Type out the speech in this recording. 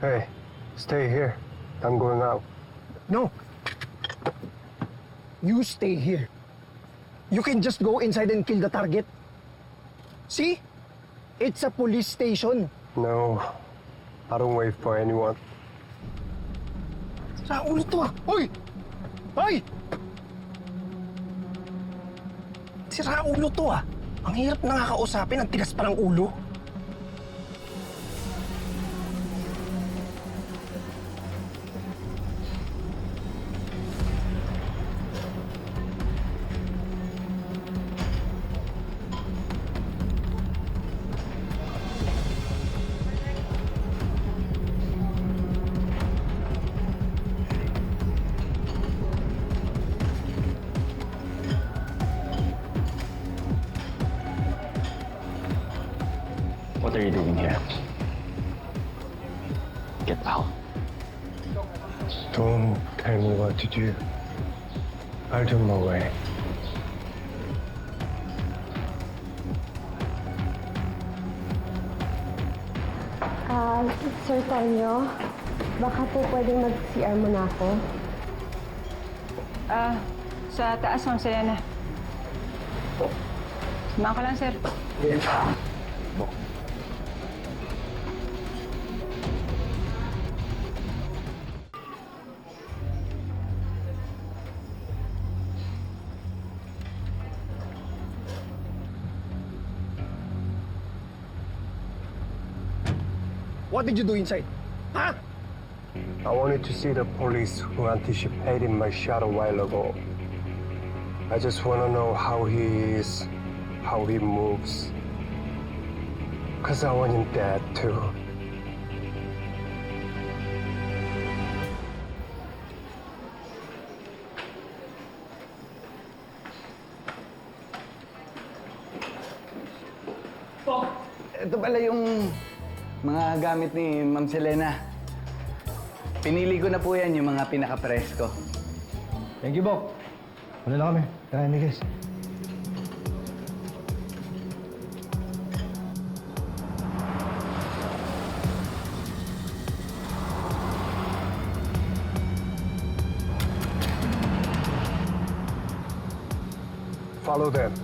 Hey, stay here. I'm going out. No. You stay here. You can just go inside and kill the target. See? It's a police station. No, I don't wait for anyone. Sa ulo to ah! Hoy! Hoy! Sira ulo to ah! Ang hirap na nga kausapin, ang tigas pa ng ulo. What are you doing here? Get out. Don't tell me what to do. I'll do my way. Sir Tonyo, baka po pwedeng mag-CR muna ako. Sa taas, Ma'am Selena. Samahan ko lang, sir. What did you do inside? Huh? I wanted to see the police who anticipated my shot a while ago. I just want to know how he is, how he moves. Because I want him dead too. Ito pala yung mga gamit ni Ma'am Selena. Pinili ko na po yan, yung mga pinaka-presko. Thank you, Bok. Wala na kami. Tara, Miguel. Follow them.